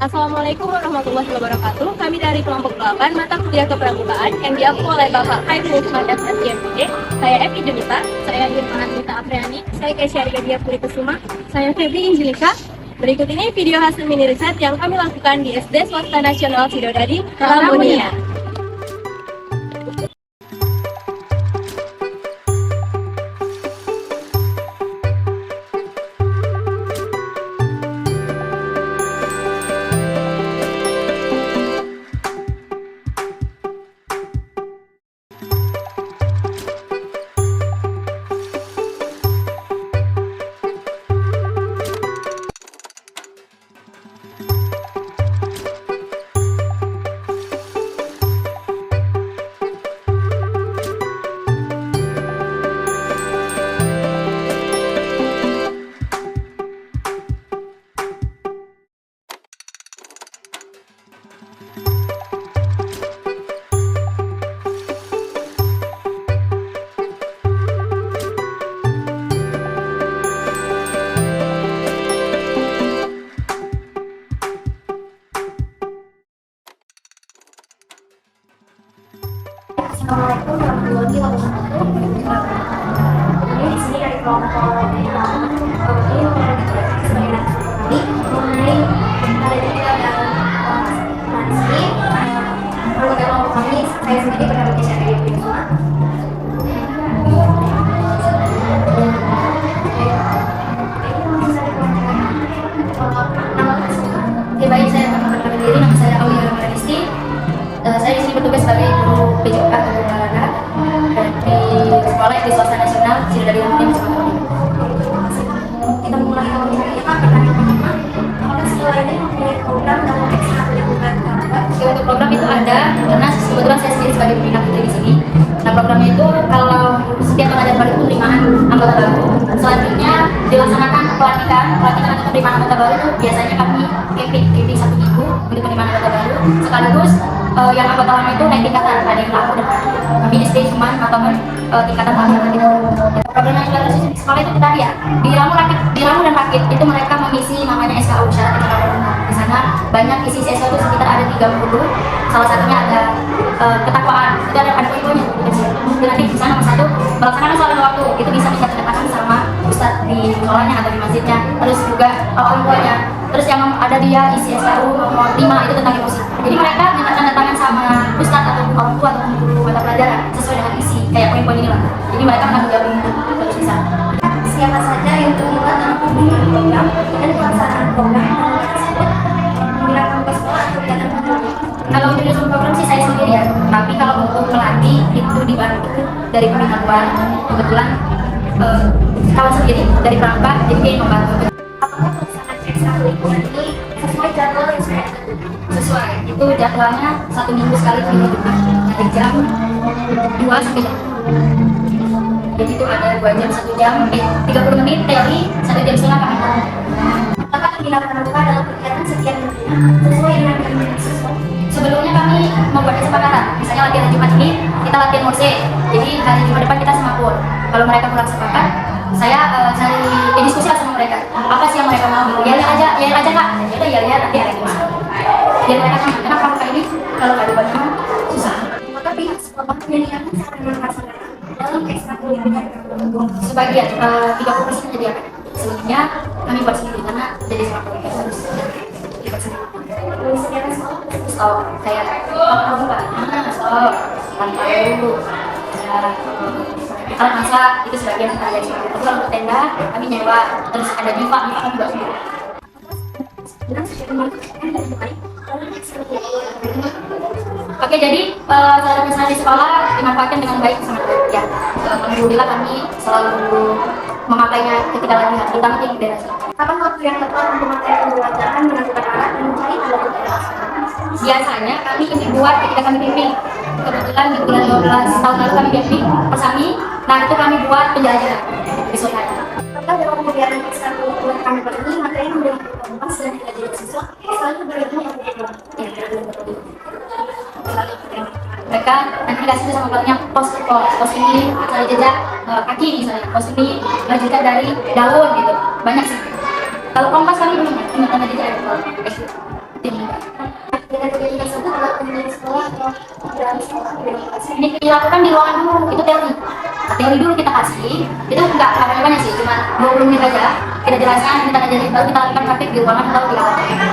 Assalamualaikum warahmatullahi wabarakatuh. Kami dari kelompok 8 mata kuliah kepramukaan yang diampu oleh Bapak Haiful Mandat SGMPD. Saya Evi Junita, saya Irma Anita Apriani, saya Kesya Dia Puri Kusuma, saya Febri Injilika. Berikut ini video hasil mini riset yang kami lakukan di SD Swasta Nasional Sidodadi, Labunia. Assalamualaikum warahmatullahi wabarakatuh. Ini di sini dari kelompok ini sebagai mengenai adanya dalam transisi anggota kelompok kami. Saya sendiri bernama Kesya Dia Puri Kusuma. Baik, saya perkenalkan diri, nama saya Aulia Ramadisti. Saya di sini bertugas sebagai guru PJK atau olahraga di sekolah di Swasta Nasional Sidodadi Labunia. Kita mulai kita pertanyaan pertama, apakah sekolah ini mempunyai program dalam ekstra lingkungan kampus? Untuk program itu ada, karena kebetulan saya sendiri sebagai pembina putri di sini. Nah, programnya itu kalau setiap ada baru penerimaan anggota baru, selanjutnya dilaksanakan pelatihan untuk penerimaan anggota baru itu biasanya kami camping 1 minggu untuk penerimaan anggota baru, sekaligus yang anggota lama itu naik tingkatan, ada yang laku dan pagi. Kami SD cuma ataupun tingkatan akhir gitu. Program yang dilakukan di sekolah itu tadi ya, di Ramu dan Rakit itu mereka mengisi namanya SKU syarat keperawatan. Di sana banyak isi siswa itu sekitar ada 30. Salah satunya ada ketakwaan, itu ada poin-poinnya kecil. Dan nanti di sana nomor 1 melaksanakan sholat waktu, itu bisa dinyatakan sama ustadz di sekolahnya atau di masjidnya. Terus juga orang tuanya. Terus yang ada dia isi SKU nomor 5 itu tentang emosi. Jadi mereka tanda tangan sama ustadz atau orang tua atau guru mata pelajaran sesuai dengan isi kayak poin-poin ini lah. Jadi mereka akan menjawab itu terus bisa. Siapa saja yang terlibat dalam pembuatan program dan pelaksanaan program tersebut menggunakan sekolah atau kegiatan tertentu? Kalau untuk menyusun program sih saya sendiri ya. Tapi kalau untuk pelatih itu dibantu dari pembina luar. Kebetulan kawan sendiri dari perangkat jadi dia yang membantu. Apakah pelaksanaan ekstra lingkungan ini sesuai jadwal yang sudah sesuai? Itu jadwalnya 1 minggu sekali dari jam 2 sampai jam. Jadi itu ada 2 jam 1 jam 30 menit teori 1 jam setengah kami. Apakah pembina pramuka dalam kegiatan sekian sesuai dengan keinginan siswa? Sebelumnya kami membuat kesepakatan, misalnya latihan Jumat ini kita latihan Morse. Jadi hari Jumat depan kita semakur. Kalau mereka kurang sepakat, saya cari diskusi sama mereka. Apa sih yang mereka mau? Ya aja kak. Itu ya nanti ada diskusi. Biar mereka sama. Karena pramuka ini kalau nggak dibuat sama susah. Maka pihak sekolah menyediakan sarana prasarana dalam ekstrakurikuler. Sebagian 30% menyediakan. Selebihnya kami buat sendiri karena jadi semakur harus ikut sendiri. Menyediakan stop kayak pramuka. Stop. Tanpa dulu. Kalau masak itu sebagian harga seperti itu. Kalau untuk tenda kami nyewa, terus ada diva kami juga sendiri. Oke, jadi sarana prasarana di sekolah dimanfaatkan dengan baik sangat baik ya. Alhamdulillah kami selalu memakainya ketika latihan, terutama di daerah. Kapan waktu yang tepat untuk memakai pembelajaran menentukan alat dan mencari alat? Biasanya kami ini buat ketika kami bimbing. Kebetulan di bulan 12 tahun lalu kami bimbing Persami. Nah itu kami buat penjelajahan di sore hari. Apakah dalam kegiatan ekstrakurikuler kami ini materi yang menjadi kompas dan tidak jadi siswa selalu bergabung yang bergabung. Mereka nanti dikasih sama pelatihnya pos ini dari jejak kaki misalnya, pos ini jejak dari daun gitu, banyak sih. Kalau Kompas kami belum cuma tanda jejak elektoral. Tim. Dengan kegiatan tersebut dilakukan di sekolah atau dalam sekolah demokrasi. Ini dilakukan di ruangan dulu, itu teori. Nah, teori dulu kita kasih, itu nggak banyak sih, cuma 20 menit aja. Kita jelaskan, kita ajarin, baru kita lakukan praktik di ruangan atau di lapangan.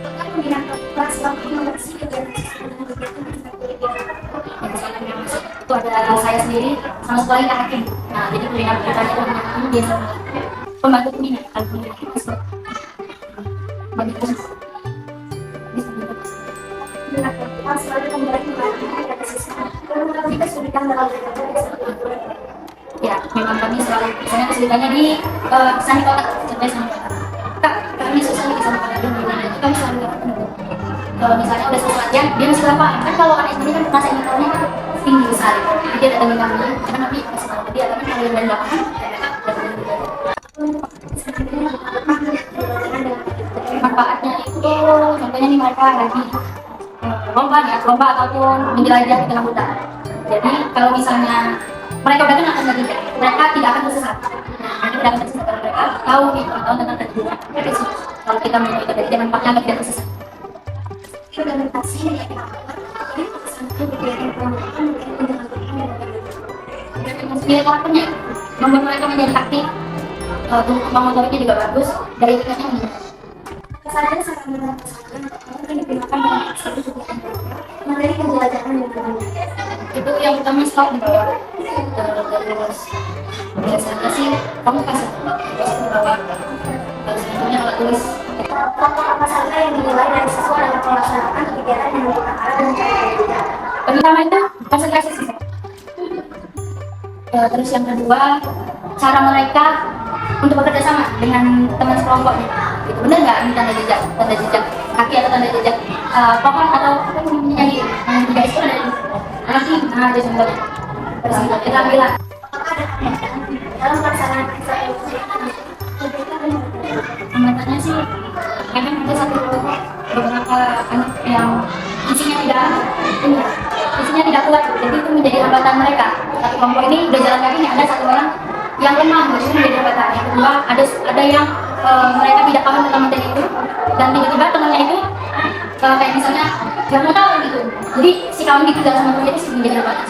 Apakah pembinaan kelas waktu mengatasi kegiatan siswa dengan kegiatan Itu ada saya sendiri sama sekali nggak hakim. Nah, jadi pembinaan kita itu hanya biasa pembantu pembina, alhamdulillah. Bagi khusus. Bisa dibantu. melakukan selalu memberi pembelajaran kepada siswa dan mengalami kesulitan dalam belajar. Ya, memang kami selalu misalnya kesulitannya di sandi kotak, contohnya sandi kotak. Kak, kami susah di sandi kotak dan gimana? Itu kami selalu kalau misalnya udah selesai latihan, dia masih berapa? Kan kalau anak sendiri kan masa ingatannya kan tinggi besar. Jadi dia datangin kami, karena kami kasih tahu dia, tapi kalau yang dari lapangan, manfaatnya itu contohnya nih mereka lagi lomba ataupun menjelajah di tengah hutan. Jadi kalau misalnya mereka udah kenal tentang jejak, mereka tidak akan tersesat. Nanti tidak akan tersesat karena mereka tahu pengetahuan tentang jejak. Kalau kita menunjukkan dari manfaatnya agar tidak tersesat. Implementasi yang dilakukan ini sampai kegiatan pembentukan Nilai karakternya membuat mereka menjadi aktif, tumbuh motoriknya juga bagus, dari tingkatnya meningkat. kesadaran serta kesadaran mungkin digunakan dalam satu kegiatan materi penjelajahan yang berbeda. Itu yang pertama stop di bawah. Terus biasanya sih kamu kasih bawah. Terus selanjutnya alat tulis. Faktor apa saja yang dinilai dari siswa dalam melaksanakan kegiatan yang merupakan arah dan cara berbeda? Pertama itu konsentrasi siswa. Terus yang kedua cara mereka untuk bekerja sama dengan teman sekelompoknya. Gitu. Benar nggak ini tanda jejak kaki atau tanda jejak pohon atau apa namanya di jejak itu ada nanti ada contohnya. Terus kita bilang Apakah ada hambatan dalam pelaksanaan eksekusi hambatannya sih kadang ada beberapa anak yang isinya tidak kuat, jadi itu menjadi hambatan mereka. Satu kelompok ini udah jalan kaki, ada satu orang yang lemah, itu menjadi hambatan. Yang kedua ada yang mereka tidak paham tentang materi itu, dan tiba-tiba temannya itu kayak misalnya nggak mau tahu gitu, jadi si kawan gitu dalam sama itu menjadi hambatan.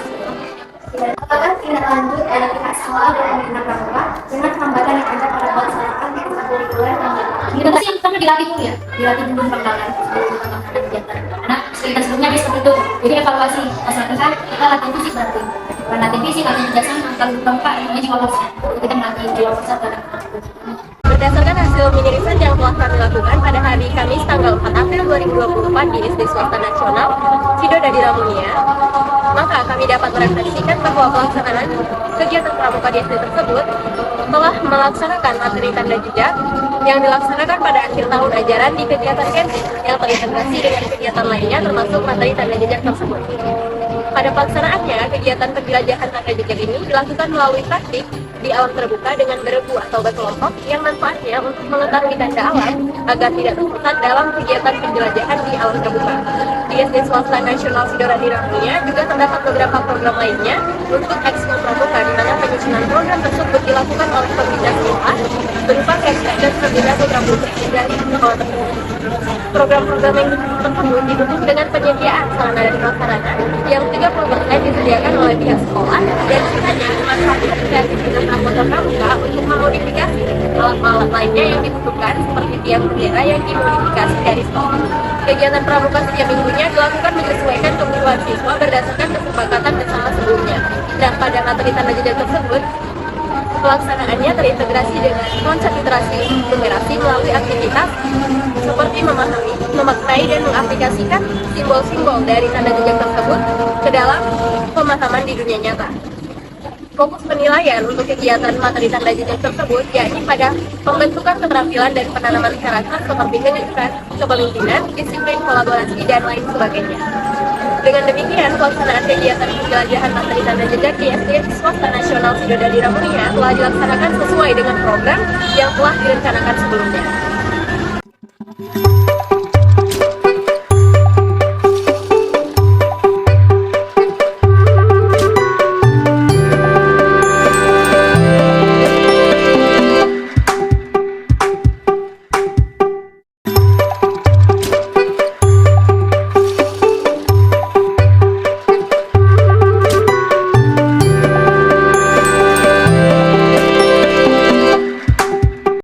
Apakah tindak lanjut dari pihak sekolah dan pembina pramuka dengan hambatan yang ada pada pelaksanaan ekstrakurikuler dan Kita pasti yang pertama dilatih dulu ya, dilatih dulu perkenalan sebelum kegiatan. Karena kegiatan sebelumnya dia seperti itu, jadi evaluasi. Asalkan kita latihan fisik berarti, bukan latihan fisik, latihan kerjasama. Kalau keempat namanya jiwa persen, kita melatih jiwa persen dan Berdasarkan hasil mini riset yang telah kami lakukan pada hari Kamis tanggal 4 April 2024 di SD Swasta Nasional Sidodadi Ramunia, maka kami dapat merefleksikan bahwa pelaksanaan kegiatan pramuka di SD tersebut telah melaksanakan materi tanda jejak yang dilaksanakan pada akhir tahun ajaran di kegiatan camping yang terintegrasi dengan kegiatan lainnya termasuk materi tanda jejak tersebut. Pada pelaksanaannya, kegiatan penjelajahan tanda jejak ini dilakukan melalui praktik di alam terbuka dengan beregu atau berkelompok yang manfaatnya untuk mengetahui tanda alam agar tidak tersesat dalam kegiatan penjelajahan di alam terbuka. Di SD Swasta Nasional Sidodadi Ramunia juga terdapat beberapa program lainnya untuk ekskul pramuka, di mana penyusunan program tersebut dilakukan oleh pembina sekolah berupa kepres dan pembina program khusus dari sekolah tersebut. Program-program yang tersebut didukung dengan penyediaan sarana dan prasarana yang 30% disediakan oleh pihak sekolah dan sisanya dimanfaatkan kreativitas anggota pramuka untuk memodifikasi alat-alat lainnya yang dibutuhkan seperti tiang bendera yang dimodifikasi dari sekolah. Kegiatan pramuka setiap minggunya dilakukan menyesuaikan kebutuhan siswa berdasarkan kesepakatan bersama sebelumnya. Dan pada materi tanda jejak tersebut, pelaksanaannya terintegrasi dengan konsep literasi numerasi melalui aktivitas seperti memahami, memaknai, dan mengaplikasikan simbol-simbol dari tanda jejak tersebut ke dalam pemahaman di dunia nyata. Fokus penilaian untuk kegiatan materi tanda jejak tersebut yakni pada pembentukan keterampilan dan penanaman karakter seperti kejujuran, kepemimpinan, disiplin, kolaborasi, dan lain sebagainya. Dengan demikian, pelaksanaan kegiatan penjelajahan materi tanda jejak di SD Swasta Nasional Sidodadi Ramunia telah dilaksanakan sesuai dengan program yang telah direncanakan sebelumnya.